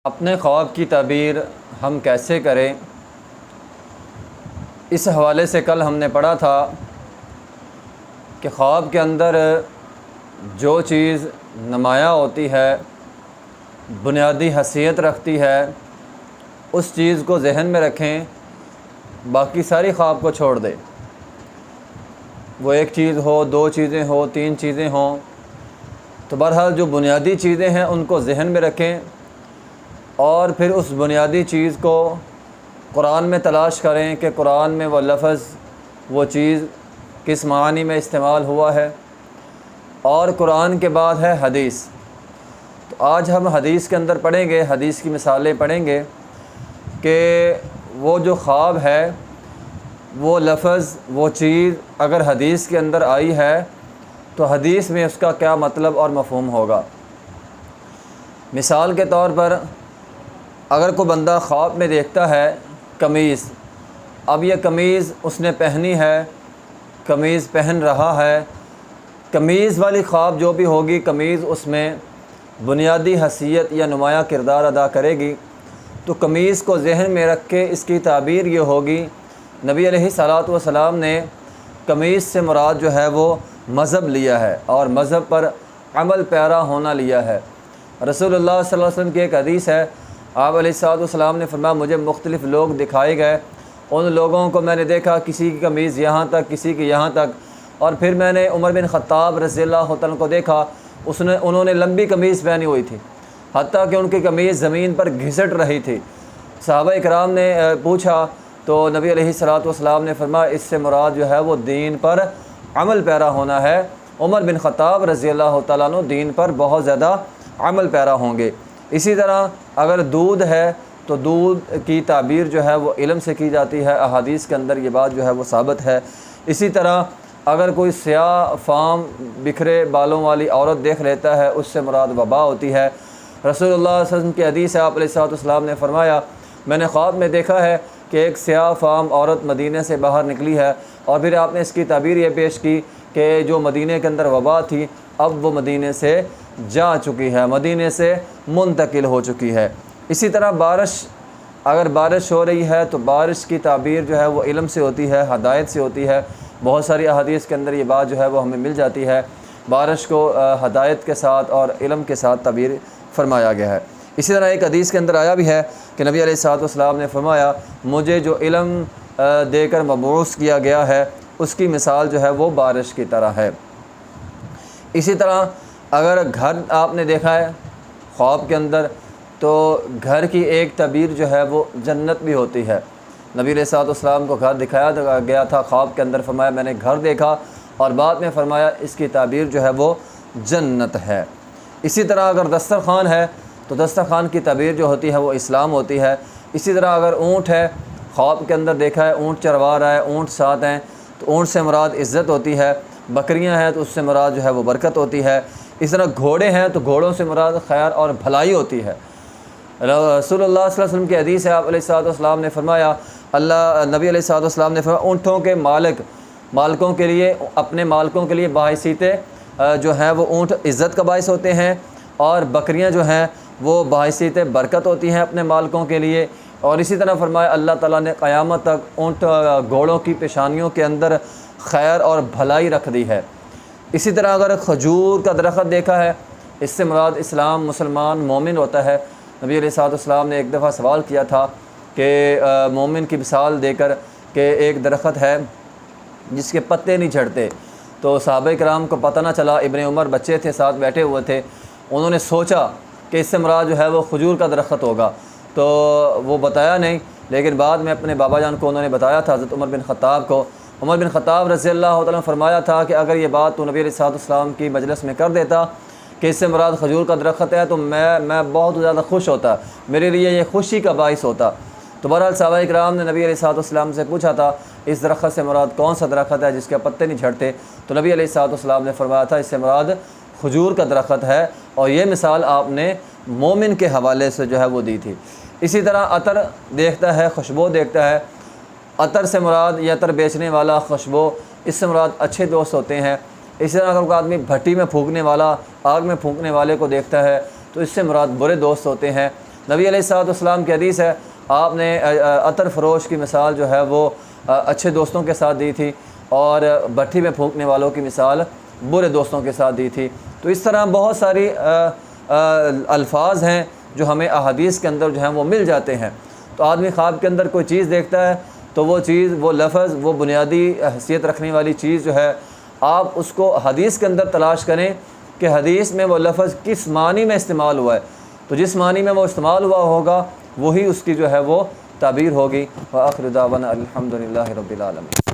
اپنے خواب کی تعبیر ہم کیسے کریں، اس حوالے سے کل ہم نے پڑھا تھا کہ خواب کے اندر جو چیز نمایاں ہوتی ہے، بنیادی حیثیت رکھتی ہے، اس چیز کو ذہن میں رکھیں، باقی ساری خواب کو چھوڑ دیں۔ وہ ایک چیز ہو، دو چیزیں ہو، تین چیزیں ہوں، تو بہرحال جو بنیادی چیزیں ہیں ان کو ذہن میں رکھیں اور پھر اس بنیادی چیز کو قرآن میں تلاش کریں کہ قرآن میں وہ لفظ، وہ چیز کس معنی میں استعمال ہوا ہے، اور قرآن کے بعد ہے حدیث۔ تو آج ہم حدیث کے اندر پڑھیں گے، حدیث کی مثالیں پڑھیں گے کہ وہ جو خواب ہے، وہ لفظ، وہ چیز اگر حدیث کے اندر آئی ہے تو حدیث میں اس کا کیا مطلب اور مفہوم ہوگا۔ مثال کے طور پر اگر کوئی بندہ خواب میں دیکھتا ہے قمیض، اب یہ قمیض اس نے پہنی ہے، قمیض پہن رہا ہے، قمیض والی خواب جو بھی ہوگی، قمیض اس میں بنیادی حیثیت یا نمایاں کردار ادا کرے گی، تو قمیض کو ذہن میں رکھ کے اس کی تعبیر یہ ہوگی۔ نبی علیہ الصلوۃ والسلام نے قمیض سے مراد جو ہے وہ مذہب لیا ہے اور مذہب پر عمل پیرا ہونا لیا ہے۔ رسول اللہ صلی اللہ علیہ وسلم کی ایک حدیث ہے، آپ علیہ الصلوۃ والسلام نے فرمایا مجھے مختلف لوگ دکھائے گئے، ان لوگوں کو میں نے دیکھا کسی کی قمیض یہاں تک، کسی کی یہاں تک، اور پھر میں نے عمر بن خطاب رضی اللہ عنہ کو دیکھا، انہوں نے لمبی قمیض پہنی ہوئی تھی، حتیٰ کہ ان کی قمیض زمین پر گھسٹ رہی تھی۔ صحابہ کرام نے پوچھا تو نبی علیہ الصلوۃ والسلام نے فرمایا اس سے مراد جو ہے وہ دین پر عمل پیرا ہونا ہے۔ عمر بن خطاب رضی اللہ تعالیٰ عنہ دین پر بہت زیادہ عمل پیرا ہوں گے۔ اسی طرح اگر دودھ ہے تو دودھ کی تعبیر جو ہے وہ علم سے کی جاتی ہے، احادیث کے اندر یہ بات جو ہے وہ ثابت ہے۔ اسی طرح اگر کوئی سیاہ فام بکھرے بالوں والی عورت دیکھ لیتا ہے، اس سے مراد وبا ہوتی ہے۔ رسول اللہ صلی اللہ علیہ وسلم کی حدیث ہے، آپ علیہ الصلوۃ والسلام نے فرمایا میں نے خواب میں دیکھا ہے کہ ایک سیاہ فام عورت مدینے سے باہر نکلی ہے، اور پھر آپ نے اس کی تعبیر یہ پیش کی کہ جو مدینے کے اندر وبا تھی اب وہ مدینے سے جا چکی ہے، مدینے سے منتقل ہو چکی ہے۔ اسی طرح اگر بارش ہو رہی ہے تو بارش کی تعبیر جو ہے وہ علم سے ہوتی ہے، ہدایت سے ہوتی ہے۔ بہت ساری احادیث کے اندر یہ بات جو ہے وہ ہمیں مل جاتی ہے، بارش کو ہدایت کے ساتھ اور علم کے ساتھ تعبیر فرمایا گیا ہے۔ اسی طرح ایک حدیث کے اندر آیا بھی ہے کہ نبی علیہ الصلوۃ والسلام نے فرمایا مجھے جو علم دے کر مبعوث کیا گیا ہے اس کی مثال جو ہے وہ بارش کی طرح ہے۔ اسی طرح اگر گھر آپ نے دیکھا ہے خواب کے اندر، تو گھر کی ایک تعبیر جو ہے وہ جنت بھی ہوتی ہے۔ نبی علیہ الصلوۃ والسلام کو گھر دکھایا گیا تھا خواب کے اندر، فرمایا میں نے گھر دیکھا، اور بعد میں فرمایا اس کی تعبیر جو ہے وہ جنت ہے۔ اسی طرح اگر دسترخوان ہے تو دسترخوان کی تعبیر جو ہوتی ہے وہ اسلام ہوتی ہے۔ اسی طرح اگر اونٹ ہے، خواب کے اندر دیکھا ہے اونٹ چروا رہا ہے، اونٹ ساتھ ہیں، تو اونٹ سے مراد عزت ہوتی ہے۔ بکریاں ہیں تو اس سے مراد جو ہے وہ برکت ہوتی ہے۔ اس طرح گھوڑے ہیں تو گھوڑوں سے مراد خیر اور بھلائی ہوتی ہے۔ رسول اللہ صلی اللہ علیہ وسلم کی حدیث ہے، آپ علیہ الصلوۃ والسلام نے فرمایا نبی علیہ الصلوۃ والسلام نے فرمایا اونٹوں کے مالکوں کے لیے، اپنے مالکوں کے لیے باعثیت جو ہیں وہ اونٹ عزت کا باعث ہوتے ہیں، اور بکریاں جو ہیں وہ باعثیت برکت ہوتی ہیں اپنے مالکوں کے لیے۔ اور اسی طرح فرمایا اللہ تعالیٰ نے قیامت تک گھوڑوں کی پیشانیوں کے اندر خیر اور بھلائی رکھ دی ہے۔ اسی طرح اگر کھجور کا درخت دیکھا ہے، اس سے مراد اسلام، مسلمان، مومن ہوتا ہے۔ نبی علیہ الصلوۃ والسلام نے ایک دفعہ سوال کیا تھا کہ مومن کی مثال دے کر کہ ایک درخت ہے جس کے پتے نہیں جھڑتے، تو صحابہ کرام کو پتہ نہ چلا، ابن عمر بچے تھے ساتھ بیٹھے ہوئے تھے، انہوں نے سوچا کہ اس سے مراد جو ہے وہ کھجور کا درخت ہوگا، تو وہ بتایا نہیں، لیکن بعد میں اپنے بابا جان کو انہوں نے بتایا تھا، حضرت عمر بن خطاب کو۔ عمر بن خطاب رضی اللہ تعالیٰ نے فرمایا تھا کہ اگر یہ بات تو نبی علیہ الصلوۃ والسلام کی مجلس میں کر دیتا کہ اس سے مراد کھجور کا درخت ہے تو میں بہت زیادہ خوش ہوتا، میرے لیے یہ خوشی کا باعث ہوتا۔ تو بہرحال صحابہ کرام نے نبی علیہ الصلوۃ والسلام سے پوچھا تھا اس درخت سے مراد کون سا درخت ہے جس کے پتے نہیں جھڑتے، تو نبی علیہ الصلوۃ والسلام نے فرمایا تھا اس سے مراد کھجور کا درخت ہے، اور یہ مثال آپ نے مومن کے حوالے سے جو ہے وہ دی تھی۔ اسی طرح عطر دیکھتا ہے، خوشبو دیکھتا ہے، عطر سے مراد یہ عطر بیچنے والا، خوشبو اس سے مراد اچھے دوست ہوتے ہیں۔ اسی طرح اگر کوئی آدمی بھٹی میں پھونکنے والا، آگ میں پھونکنے والے کو دیکھتا ہے تو اس سے مراد برے دوست ہوتے ہیں۔ نبی علیہ الصلوۃ والسلام کی حدیث ہے، آپ نے عطر فروش کی مثال جو ہے وہ اچھے دوستوں کے ساتھ دی تھی، اور بھٹی میں پھونکنے والوں کی مثال برے دوستوں کے ساتھ دی تھی۔ تو اس طرح بہت ساری الفاظ ہیں جو ہمیں احادیث کے اندر جو ہیں وہ مل جاتے ہیں۔ تو آدمی خواب کے اندر کوئی چیز دیکھتا ہے تو وہ چیز، وہ لفظ، وہ بنیادی حیثیت رکھنے والی چیز جو ہے، آپ اس کو حدیث کے اندر تلاش کریں کہ حدیث میں وہ لفظ کس معنی میں استعمال ہوا ہے، تو جس معنی میں وہ استعمال ہوا ہوگا وہی اس کی جو ہے وہ تعبیر ہوگی۔ وآخر دعوانا الحمدللہ رب العالمین۔